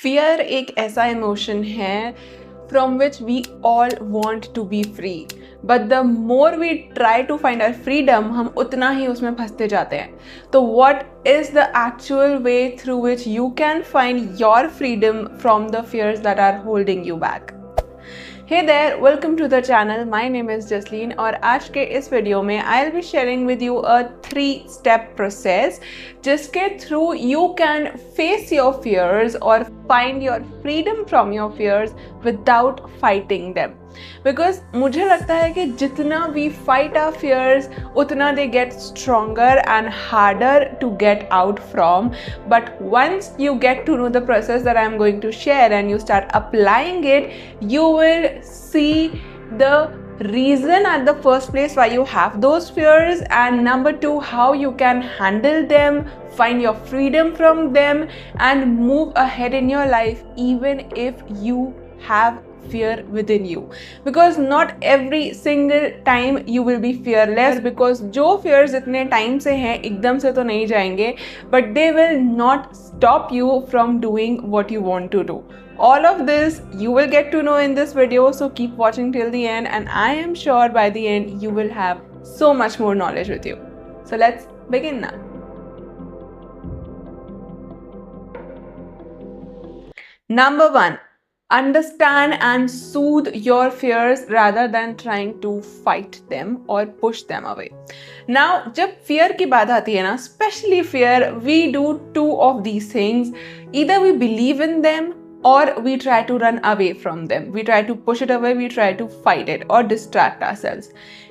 Fear एक ऐसा emotion है from which we all want to be free, but the more we try to find our freedom, हम उतना ही उसमें फंसते जाते हैं। तो what is the actual way through which you can find your freedom from the fears that are holding you back? Hey there, welcome to the channel. My name is Jasleen और आज के इस वीडियो में I'll be sharing with you a 3-step process जिसके through you can face your fears or find your freedom from your fears without fighting them. Because मुझे लगता है कि जितना we fight our fears उतना they get stronger and harder to get out from. But once you get to know the process that I am going to share and you start applying it, you will see the reason at the first place why you have those fears, and number 2, how you can handle them, find your freedom from them and move ahead in your life even if you have fear within you. Because not every single time you will be fearless, because जो fears इतने time से हैं एकदम से तो नहीं जाएंगे, but they will not stop you from doing what you want to do. All of this you will get to know in this video, so keep watching till the end and I am sure by the end you will have so much more knowledge with you. So let's begin now. Number 1, understand and soothe your fears rather than trying to fight them or push them away. Now, जब fear की बात आती है ना, especially fear, we do 2 of these things. Either we believe in them or we try to run away from them. We try to push it away, we try to fight it or distract ourselves.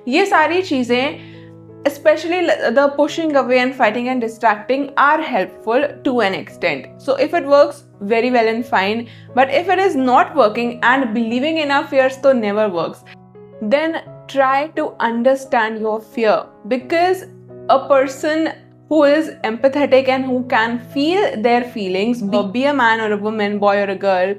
ये सारी चीजें, especially the pushing away and fighting and distracting, are helpful to an extent. So if it works, very well and fine. But if it is not working and believing in our fears so never works, then try to understand your fear. Because a person who is empathetic and who can feel their feelings, be a man or a woman, boy or a girl,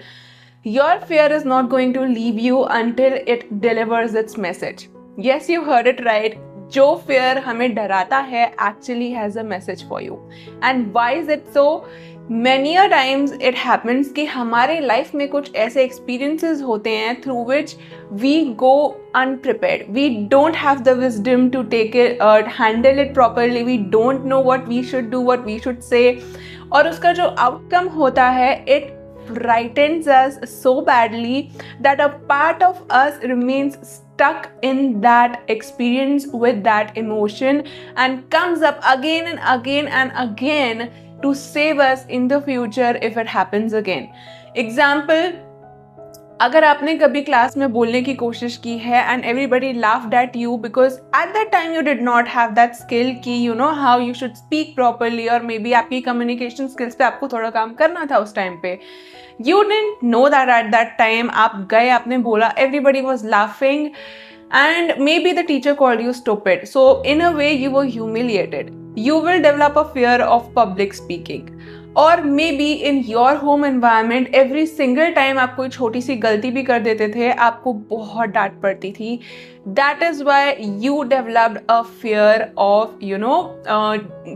your fear is not going to leave you until it delivers its message. Yes, you heard it right. जो fear हमें डराता है actually has a message for you. And why is it so? Many a times it happens कि हमारे life में कुछ ऐसे experiences होते हैं through which we go unprepared. We don't have the wisdom to take it, handle it properly. We don't know what we should do, what we should say. और उसका जो outcome होता है, it frightens us so badly that a part of us remains stuck in that experience with that emotion and comes up again and again and again to save us in the future if it happens again. Example, अगर आपने कभी class में बोलने की कोशिश की है and everybody laughed at you because at that time you did not have that skill कि you know how you should speak properly, or maybe आपकी communication skills पे आपको थोड़ा काम करना था उस टाइम पे. You didn't know that at that time. आप गए, आपने बोला, everybody was laughing and maybe the teacher called you stupid. So in a way you were humiliated. You will develop a fear of public speaking. और may be in your home environment every single time आप कोई छोटी सी गलती भी कर देते थे, आपको बहुत डांट पड़ती थी. That is why you developed a fear of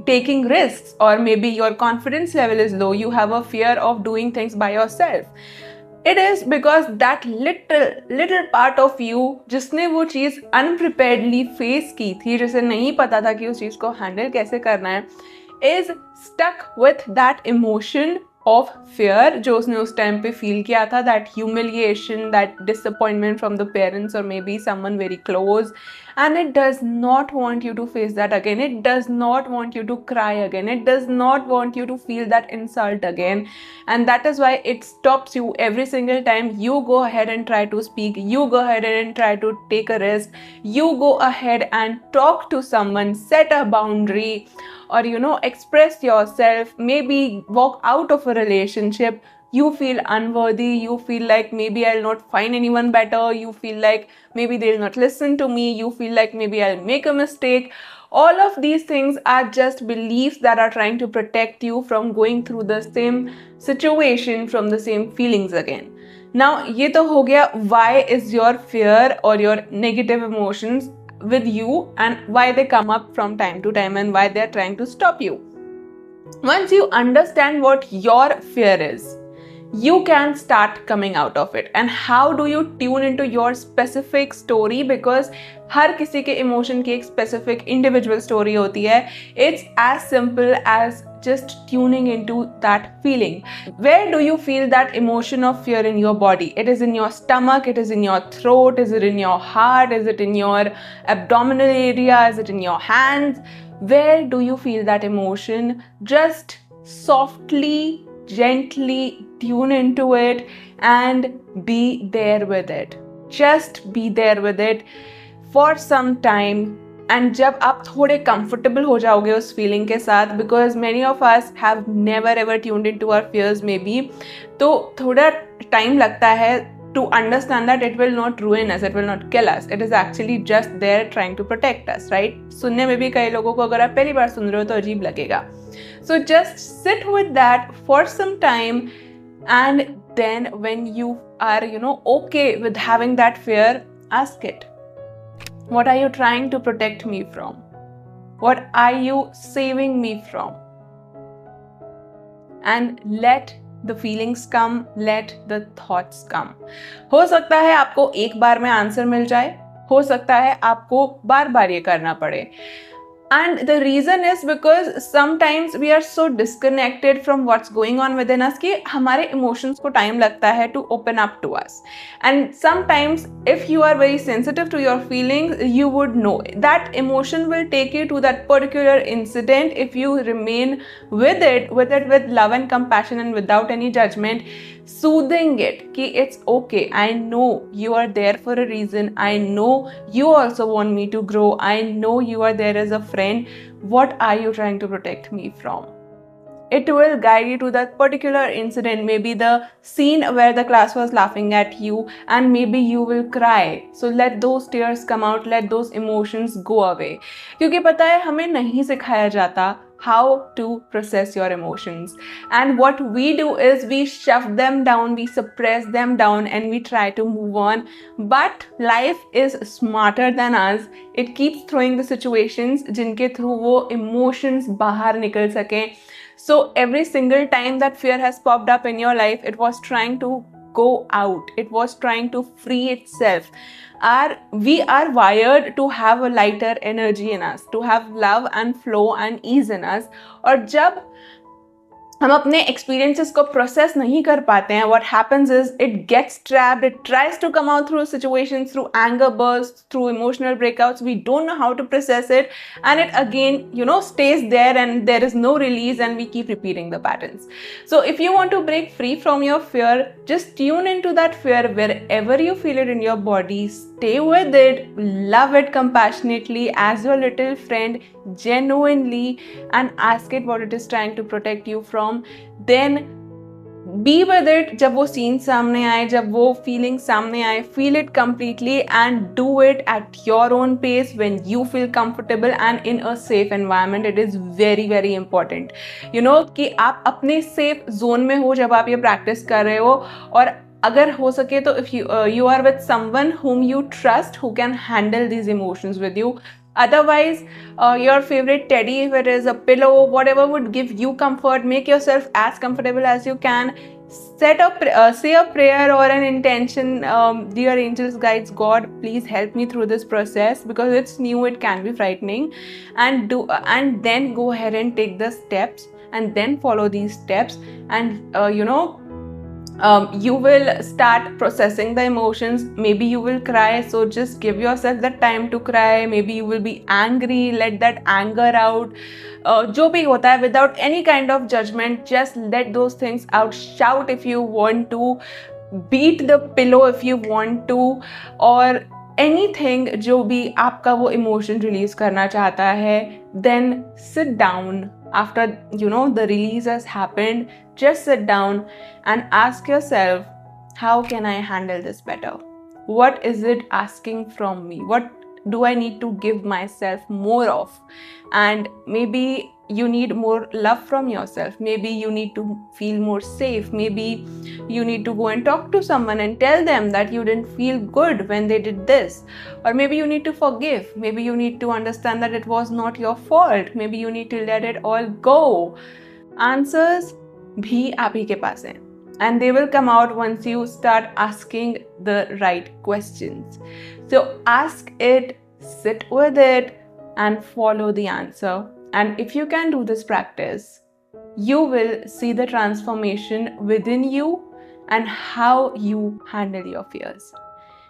taking risks, or maybe your confidence level is low. You have a fear of doing things by yourself. It is because that little part of you जिसने वो चीज़ unpreparedly face की थी, जिसे नहीं पता था कि उस चीज़ को handle कैसे करना है, is stuck with that emotion of fear जो उसने उस टाइम पे feel किया था, that humiliation, that disappointment from the parents or maybe someone very close, and it does not want you to face that again. It does not want you to cry again. It does not want you to feel that insult again, and that is why it stops you every single time you go ahead and try to speak, you go ahead and try to take a risk, you go ahead and talk to someone, set a boundary, or express yourself, maybe walk out of a relationship. You feel unworthy, you feel like maybe I'll not find anyone better, you feel like maybe they'll not listen to me, you feel like maybe I'll make a mistake. All of these things are just beliefs that are trying to protect you from going through the same situation, from the same feelings again. Now, ये तो हो गया why is your fear or your negative emotions with you and why they come up from time to time and why they're trying to stop you. Once you understand what your fear is, you can start coming out of it. And how do you tune into your specific story? Because हर किसी के emotion की एक specific individual story होती है. It's as simple as just tuning into that feeling. Where do you feel that emotion of fear in your body? It is in your stomach, it is in your throat, is it in your heart, is it in your abdominal area, is it in your hands? Where do you feel that emotion? Just softly, gently tune into it and be there with it. Just be there with it for some time. And जब आप थोड़े comfortable हो जाओगे उस feeling के साथ, because many of us have never ever tuned into our fears maybe, तो थोड़ा टाइम लगता है to understand that it will not ruin us, it will not kill us, it is actually just there trying to protect us, right? सुनने में भी कई लोगों को अगर आप पहली बार सुन रहे हो तो अजीब लगेगा. So just sit with that for some time, and then when you are okay with having that fear, ask it, what are you trying to protect me from? What are you saving me from? And let the feelings come, let the thoughts come. हो सकता है आपको एक बार में answer मिल जाए, हो सकता है आपको बार बार ये करना पड़े. And the reason is because sometimes we are so disconnected from what's going on within us कि हमारे emotions को time लगता है to open up to us. And sometimes if you are very sensitive to your feelings, you would know that emotion will take you to that particular incident if you remain with it with love and compassion and without any judgment, soothing it कि it's okay, I know you are there for a reason, I know you also want me to grow, I know you are there as a friend, what are you trying to protect me from? It will guide you to that particular incident, maybe the scene where the class was laughing at you and maybe you will cry. So let those tears come out, let those emotions go away. क्योंकि पता है हमें नहीं सिखाया जाता how to process your emotions, and what we do is we shove them down, we suppress them down, and we try to move on. But life is smarter than us. It keeps throwing the situations जिनके through वो emotions बाहर निकल सकें. So every single time that fear has popped up in your life, it was trying to go out, it was trying to free itself. We are wired to have a lighter energy in us, to have love and flow and ease in us. और जब हम अपने experiences को process नहीं कर पाते हैं, what happens is it gets trapped, it tries to come out through situations, through anger bursts, through emotional breakouts, we don't know how to process it, and it again stays there and there is no release, and we keep repeating the patterns. So if you want to break free from your fear, just tune into that fear wherever you feel it in your body, stay with it, love it compassionately as your little friend, genuinely, and ask it what it is trying to protect you from. Then be with it. जब वो scene सामने आए, जब वो feeling सामने आए, feel it completely and do it at your own pace when you feel comfortable and in a safe environment. It is very very important कि आप अपने safe zone में हो जब आप ये practice कर रहे हो, और अगर हो सके तो if you are with someone whom you trust, who can handle these emotions with you. Otherwise, your favorite teddy, if it is a pillow, whatever would give you comfort, make yourself as comfortable as you can. Say a prayer or an intention, dear angels, guides, God, please help me through this process, because it's new, it can be frightening, and then go ahead and take the steps, and then follow these steps, and you will start processing the emotions. Maybe you will cry, so just give yourself that time to cry. Maybe you will be angry, let that anger out. जो भी होता है, without any kind of judgment, just let those things out. Shout if you want to, beat the pillow if you want to, or anything जो भी आपका वो emotion release करना चाहता है. Then sit down after the release has happened. Just sit down and ask yourself, how can I handle this better? What is it asking from me? What do I need to give myself more of? And maybe you need more love from yourself. Maybe you need to feel more safe. Maybe you need to go and talk to someone and tell them that you didn't feel good when they did this. Or maybe you need to forgive. Maybe you need to understand that it was not your fault. Maybe you need to let it all go. Answers भी आप ही के पास हैं. and they will come out once you start asking the right questions. So ask it, sit with it, and follow the answer. And if you can do this practice, you will see the transformation within you and how you handle your fears.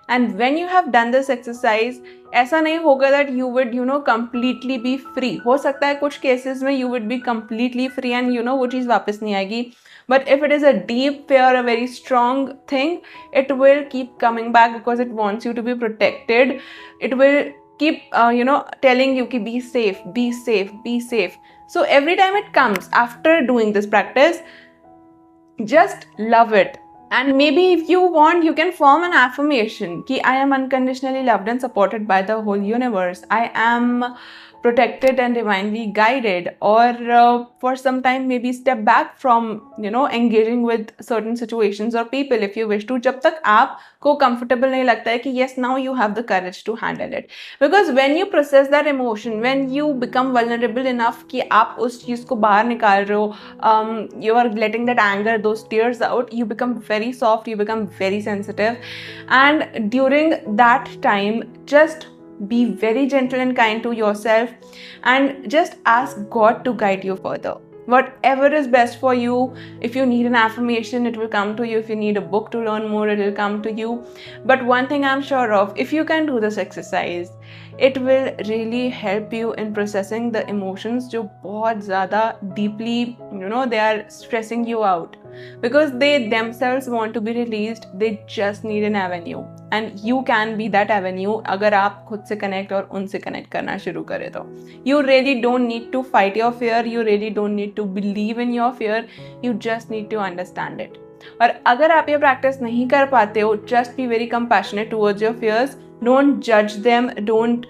And when you have done this exercise, ऐसा नहीं होगा that you would completely be free. हो सकता है कुछ cases में you would be completely free and वो चीज़ वापस नहीं आएगी. But if it is a deep fear, a very strong thing, it will keep coming back because it wants you to be protected. It will keep telling you ki be safe, be safe, be safe. So every time it comes after doing this practice, just love it. And maybe if you want, you can form an affirmation ki I am unconditionally loved and supported by the whole universe. I am protected and divinely guided. Or for some time, maybe step back from engaging with certain situations or people if you wish to. जब तक आपको comfortable नहीं लगता है कि yes, now you have the courage to handle it. Because when you process that emotion, when you become vulnerable enough कि आप उस चीज़ को बाहर निकाल रहे हो, you are letting that anger, those tears out, you become very soft, you become very sensitive. And during that time, just be very gentle and kind to yourself and just ask God to guide you further. Whatever is best for you. If you need an affirmation, it will come to you. If you need a book to learn more, it will come to you. But one thing I'm sure of, if you can do this exercise, it will really help you in processing the emotions जो बहुत ज़्यादा deeply, they are stressing you out. Because they themselves want to be released, they just need an avenue. And you can be that avenue अगर आप खुद से connect और उनसे connect करना शुरू करें तो. You really don't need to fight your fear. You really don't need to believe in your fear. You just need to understand it. और अगर आप ये practice नहीं कर पाते हो, just be very compassionate towards your fears. Don't judge them. Don't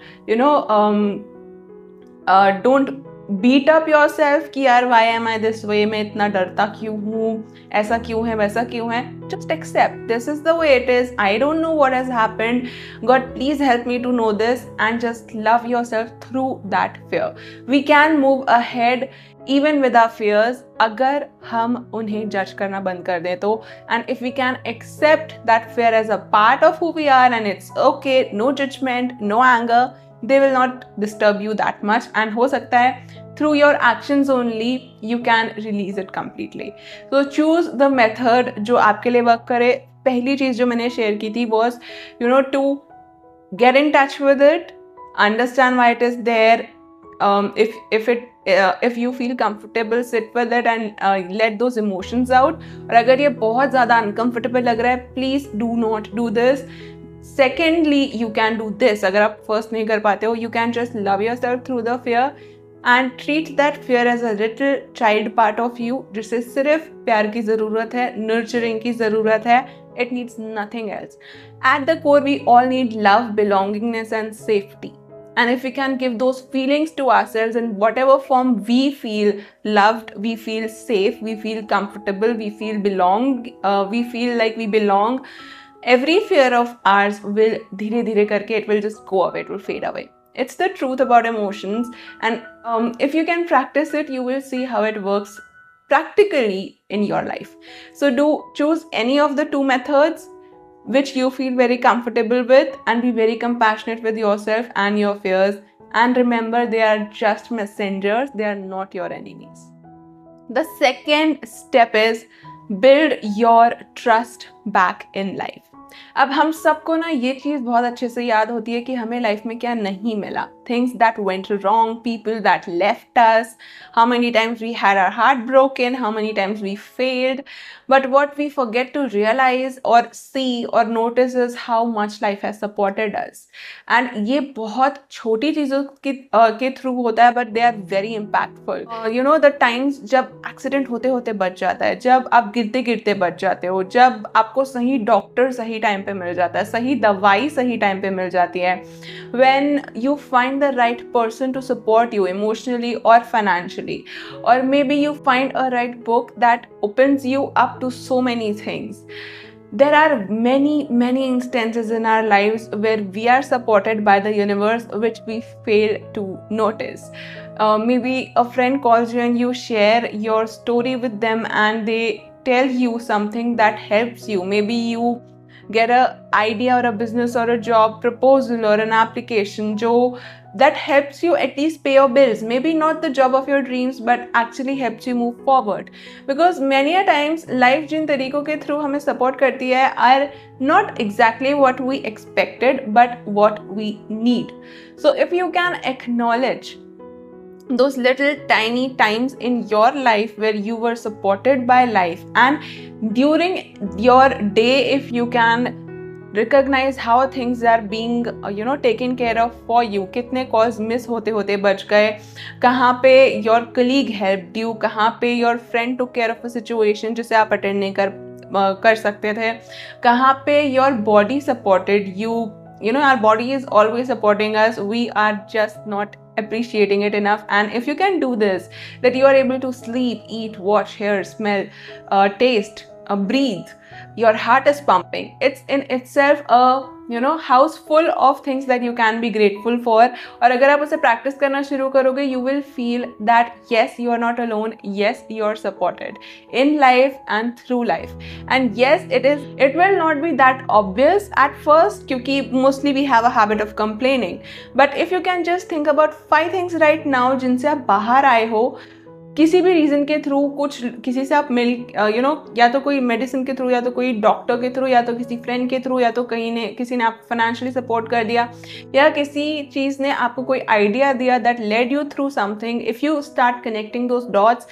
don't beat up yourself कि यार why am I this way, मैं इतना डरता क्यों हूँ, ऐसा क्यों है, वैसा क्यों है. Just accept this is the way it is. I don't know what has happened. God, please help me to know this, and just love yourself through that fear. We can move ahead even with our fears अगर हम उन्हें जज करना बंद कर दें तो. And if we can accept that fear as a part of who we are and it's okay, no judgment, no anger, they will not disturb you that much. And हो सकता है through your actions only you can release it completely. So choose the method जो आपके लिए work करे. पहली चीज़ जो मैंने share की थी was to get in touch with it, understand why it is there. If you feel comfortable, sit with it and let those emotions out. और अगर ये बहुत ज़्यादा uncomfortable लग रहा है, please do not do this. Secondly, you can do this. अगर आप first नहीं कर पाते हो, you can just love yourself through the fear and treat that fear as a little child part of you जिसे सिर्फ प्यार की ज़रूरत है, nurturing की ज़रूरत है. It needs nothing else. At the core, we all need love, belongingness and safety. And if we can give those feelings to ourselves in whatever form we feel loved, we feel safe, we feel comfortable, we feel we feel like we belong, every fear of ours will धीरे धीरे करके it will just go away, it will fade away. It's the truth about emotions, and if you can practice it, you will see how it works practically in your life. So choose any of the two methods which you feel very comfortable with, and be very compassionate with yourself and your fears. And remember, they are just messengers, they are not your enemies. The second step is build your trust back in life. अब हम सबको ना ये चीज़ बहुत अच्छे से याद होती है कि हमें लाइफ में क्या नहीं मिला. Things that went wrong, people that left us, how many times we had our heart broken, how many times we failed. But what we forget to realize or see or notice is how much life has supported us. And ये बहुत छोटी चीज़ों के through होता है, but they are very impactful. The times जब accident होते होते बच जाता है, जब आप गिरते गिरते बच जाते हो, जब आपको सही डॉक्टर सही टाइम पे मिल जाता है, सही दवाई सही टाइम पे मिल जाती है, when you find the right person to support you emotionally or financially, or maybe you find a right book that opens you up to so many things. There are many instances in our lives where we are supported by the universe which we fail to notice. Maybe a friend calls you and you share your story with them and they tell you something that helps you. Maybe you get a idea or a business or a job proposal or an application that helps you at least pay your bills. Maybe not the job of your dreams, but actually helps you move forward. Because many a times life जिन तरीकों के through हमें support करती है are not exactly what we expected, but what we need. So if you can acknowledge those little tiny times in your life where you were supported by life, and during your day if you can recognize how things are being taken care of for you, कितने calls miss होते होते बच गए, कहाँ पे your colleague helped you, कहाँ पे your friend took care of a situation जिसे आप attend नहीं कर सकते थे, कहाँ पे your body supported you. Our body is always supporting us, we are just not appreciating it enough. And if you can do this, that you are able to sleep, eat, watch, hear, smell, taste, breathe, your heart is pumping, it's in itself a house full of things that you can be grateful for. और अगर आप उसे practice करना शुरू करोगे, you will feel that yes, you are not alone, yes, you are supported in life and through life. And yes, it will not be that obvious at first, क्योंकि mostly we have a habit of complaining. But if you can just think about 5 things right now जिनसे आप बाहर आए हो किसी भी reason के through, किसी से आप मिल या तो कोई मेडिसिन के थ्रू, या तो कोई डॉक्टर के थ्रू, या तो किसी फ्रेंड के थ्रू, या तो किसी ने आपको फाइनेंशियली सपोर्ट कर दिया, या किसी चीज़ ने आपको कोई आइडिया दिया that led you through something. If you start connecting those dots,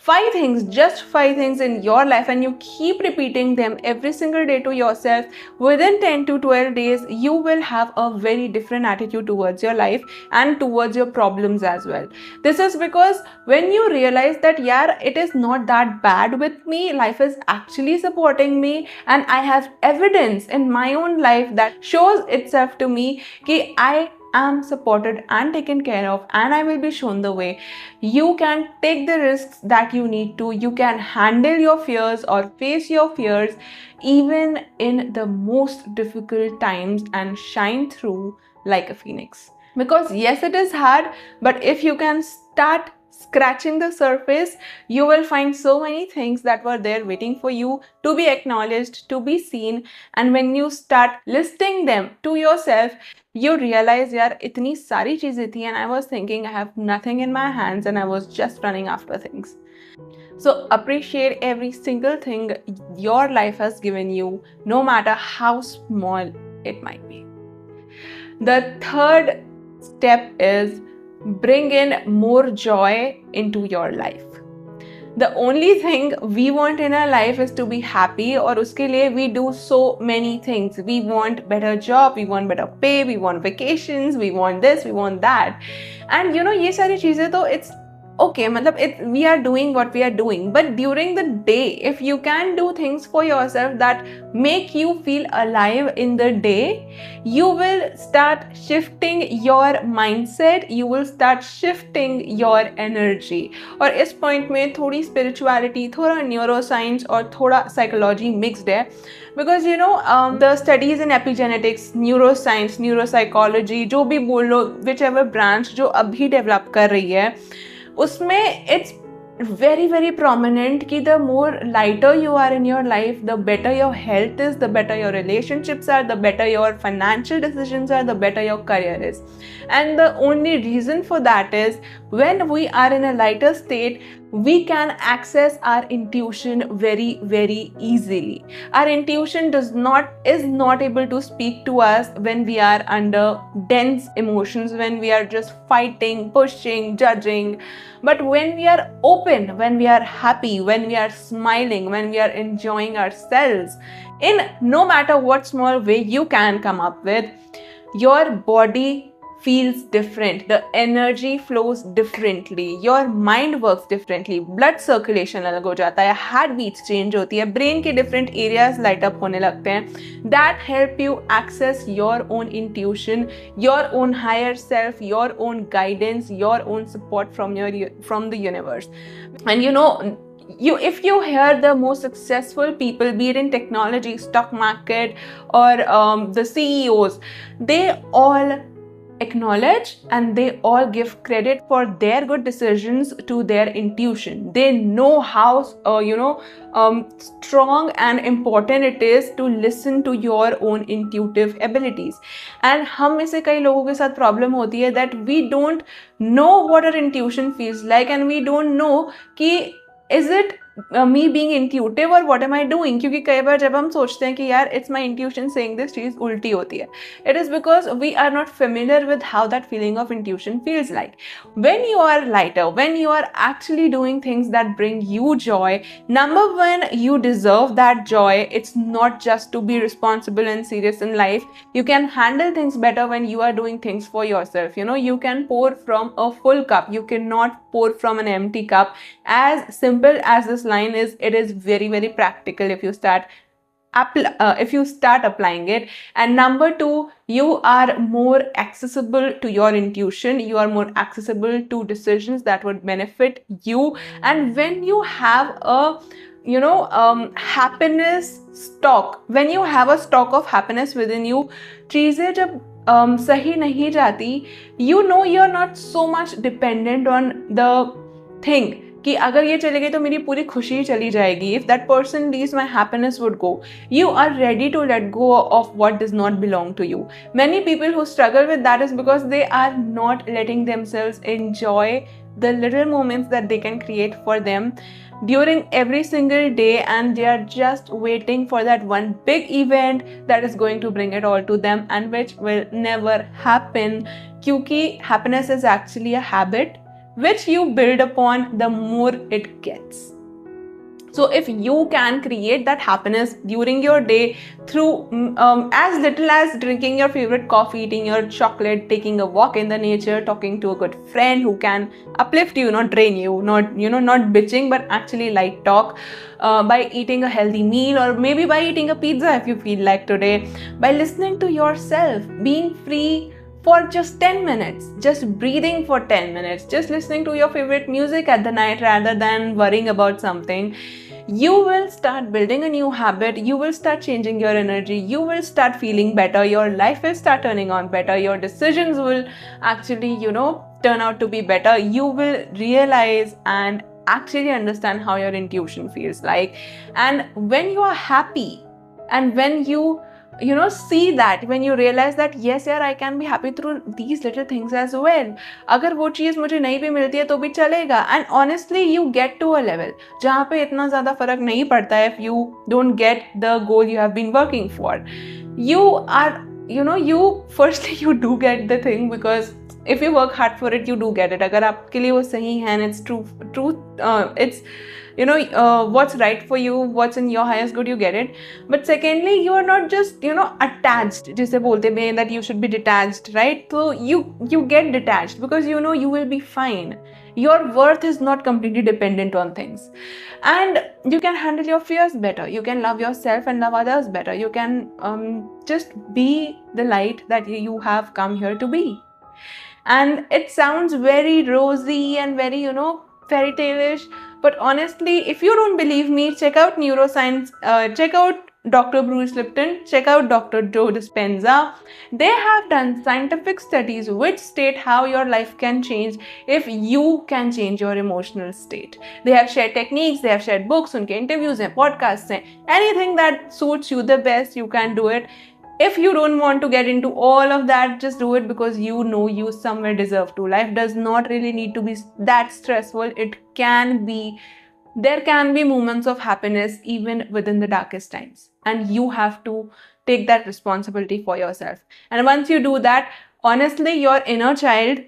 5 things, just 5 things in your life, and you keep repeating them every single day to yourself, within 10 to 12 days, you will have a very different attitude towards your life and towards your problems as well. This is because when you realize that, yeah, it is not that bad with me, life is actually supporting me, and I have evidence in my own life that shows itself to me कि I am supported and taken care of, and I will be shown the way. You can take the risks that you need to. You can handle your fears or face your fears even in the most difficult times and shine through like a phoenix. Because yes, it is hard, but if you can start scratching the surface, you will find so many things that were there waiting for you to be acknowledged, to be seen. And when you start listing them to yourself, you realize, yaar, itni sari cheezein thi, and I was thinking I have nothing in my hands and I was just running after things. So appreciate every single thing your life has given you, no matter how small it might be. The third step is bring in more joy into your life. The only thing we want in our life is to be happy, और उसके लिए we do so many things. We want better job, we want better pay, we want vacations, we want this, we want that. And ये सारी चीज़ें तो it's okay, we are doing what we are doing, but during the day, if you can do things for yourself that make you feel alive in the day, you will start shifting your mindset, you will start shifting your energy. और इस point में थोड़ी spirituality, थोड़ा neuroscience और थोड़ा psychology mixed है. Because the studies in epigenetics, neuroscience, neuropsychology, जो भी बोल लो, whichever branch जो अभी develop कर रही है, उसमें it's very very prominent कि the more lighter you are in your life, the better your health is, the better your relationships are, the better your financial decisions are, the better your career is. And the only reason for that is when we are in a lighter state, we can access our intuition very very easily. Our intuition is not able to speak to us when we are under dense emotions, when we are just fighting, pushing, judging. But when we are open, when we are happy, when we are smiling, when we are enjoying ourselves in no matter what small way you can come up with, your body feels different, the energy flows differently, your mind works differently, blood circulation अलग हो जाता है, heart beats change होती है, brain के different areas light up होने लगते हैं. That help you access your own intuition, your own higher self, your own guidance, your own support from the universe. And if you hear the most successful people, be it in technology, stock market, or the CEOs, they all acknowledge and they all give credit for their good decisions to their intuition. They know how strong and important it is to listen to your own intuitive abilities. And हम में से कई लोगों के साथ problem होती है that we don't know what our intuition feels like and we don't know कि is it me being intuitive or what am I doing? क्योंकि कई बार जब हम सोचते हैं कि यार it's my intuition saying this, चीज़ उल्टी होती है. It is because we are not familiar with how that feeling of intuition feels like. When you are lighter, when you are actually doing things that bring you joy, number one, you deserve that joy. It's not just to be responsible and serious in life. You can handle things better when you are doing things for yourself. You know, you can pour from a full cup. You cannot pour from an empty cup. As simple as this line is, it is very, very practical if you start applying it. And number two, you are more accessible to your intuition. You are more accessible to decisions that would benefit you. And when you have a happiness stock, when you have a stock of happiness within you, चीजें जब सही नहीं जाती, you know you're not so much dependent on the thing कि अगर ये चली गई तो मेरी पूरी खुशी चली जाएगी. If that person leaves, my happiness would go. You are ready to let go of what does not belong to you. Many people who struggle with that is because they are not letting themselves enjoy the little moments that they can create for them during every single day, and they are just waiting for that one big event that is going to bring it all to them, and which will never happen, क्योंकि happiness is actually a habit which you build upon the more it gets. So if you can create that happiness during your day through as little as drinking your favorite coffee, eating your chocolate, taking a walk in the nature, talking to a good friend who can uplift you, not drain you, not bitching, but actually light talk, by eating a healthy meal, or maybe by eating a pizza if you feel like today, by listening to yourself, being free for just 10 minutes, just breathing for 10 minutes, just listening to your favorite music at the night rather than worrying about something, you will start building a new habit. You will start changing your energy. You will start feeling better. Your life will start turning on better. Your decisions will actually, turn out to be better. You will realize and actually understand how your intuition feels like. And when you are happy and when you see that, when you realize that yes yaar, I can be happy through these little things as well, अगर वो चीज़ मुझे नहीं भी मिलती है तो भी चलेगा, and honestly you get to a level जहाँ पे इतना ज़्यादा फर्क नहीं पड़ता है if you don't get the goal you have been working for. You are, you firstly you do get the thing, because if you work hard for it you do get it. अगर आपके लिए वो सही है and it's true, it's what's right for you, what's in your highest good, you get it. But secondly, you are not just attached, जिसे बोलते हैं that you should be detached, right? So you get detached because you will be fine. Your worth is not completely dependent on things, and you can handle your fears better. You can love yourself and love others better. You can just be the light that you have come here to be. And it sounds very rosy and very fairy tale-ish, but honestly, if you don't believe me, check out neuroscience, check out Dr. Bruce Lipton, check out Dr. Joe Dispenza. They have done scientific studies which state how your life can change if you can change your emotional state. They have shared techniques, they have shared books, उनके interviews हैं, podcasts हैं, anything that suits you the best, you can do it. If you don't want to get into all of that, just do it because you know you somewhere deserve to. Life does not really need to be that stressful. There can be moments of happiness even within the darkest times. And you have to take that responsibility for yourself. And once you do that, honestly, your inner child,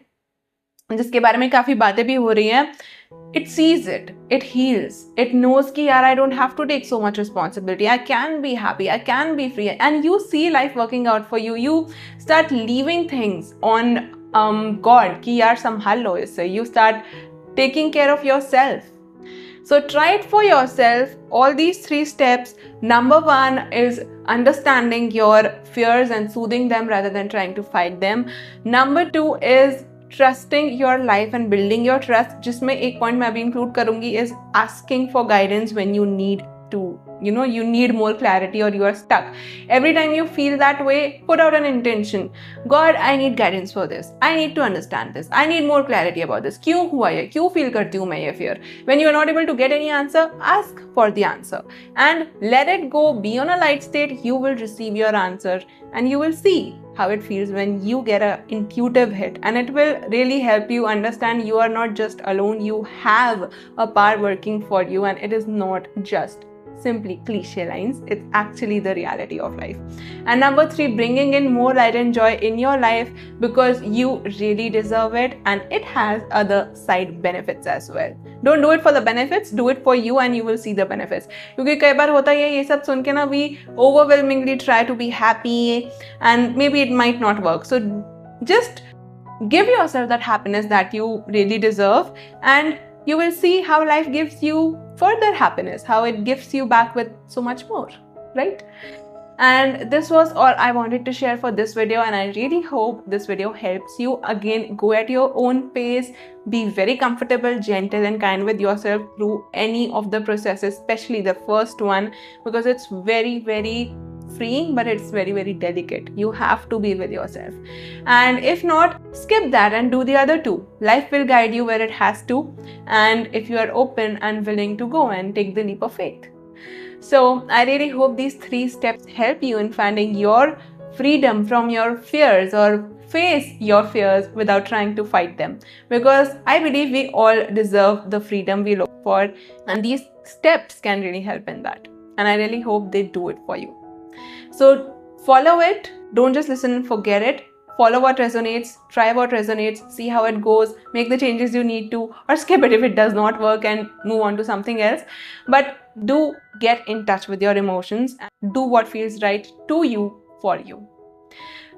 जिसके बारे में काफ़ी बातें भी हो रही हैं, it sees it, it heals, it knows कि यार I don't have to take so much responsibility, I can be happy, I can be free, and you see life working out for you. You start leaving things on God कि यार संभाल लो इससे. You start taking care of yourself. So try it for yourself, all these 3 steps. Number 1 is understanding your fears and soothing them rather than trying to fight them. Number 2 is trusting your life and building your trust, जिसमें एक point मैं अभी include करूँगी is asking for guidance when you need to you need more clarity or you are stuck. Every time you feel that way, put out an intention. God, I need guidance for this. I need to understand this. I need more clarity about this. क्यों हुआ ये? क्यों feel करती हूँ मैं ये fear? When you are not able to get any answer, ask for the answer and let it go. Be on a light state. You will receive your answer and you will see how it feels when you get an intuitive hit, and it will really help you understand you are not just alone. You have a power working for you, and it is not just simply cliche lines. It's actually the reality of life. And number 3, bringing in more light and joy in your life because you really deserve it, and it has other side benefits as well. Don't do it for the benefits, do it for you and you will see the benefits. क्योंकि कई बार होता है ये सब सुन के ना, we overwhelmingly try to be happy and maybe it might not work. So just give yourself that happiness that you really deserve, and you will see how life gives you further happiness, how it gives you back with so much more, right? And this was all I wanted to share for this video, and I really hope this video helps you. Again, go at your own pace, be very comfortable, gentle and kind with yourself through any of the processes, especially the first one, because it's very, very freeing, but it's very, very delicate. You have to be with yourself, and if not, skip that and do the other two. Life will guide you where it has to, and if you are open and willing to go and take the leap of faith. So I really hope these 3 steps help you in finding your freedom from your fears, or face your fears without trying to fight them, because I believe we all deserve the freedom we look for, and these steps can really help in that, and I really hope they do it for you. So follow it, don't just listen and forget it. Follow what resonates, try what resonates, see how it goes, make the changes you need to, or skip it if it does not work and move on to something else. But do get in touch with your emotions and do what feels right to you for you.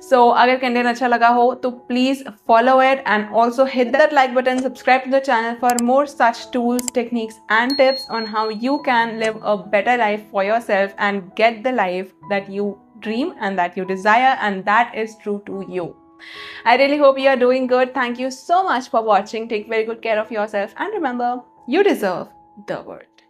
So अगर content अच्छा लगा हो तो please follow it, and also hit that like button, subscribe to the channel for more such tools, techniques and tips on how you can live a better life for yourself and get the life that you dream and that you desire and that is true to you. I really hope you are doing good. Thank you so much for watching. Take very good care of yourself and remember, you deserve the world.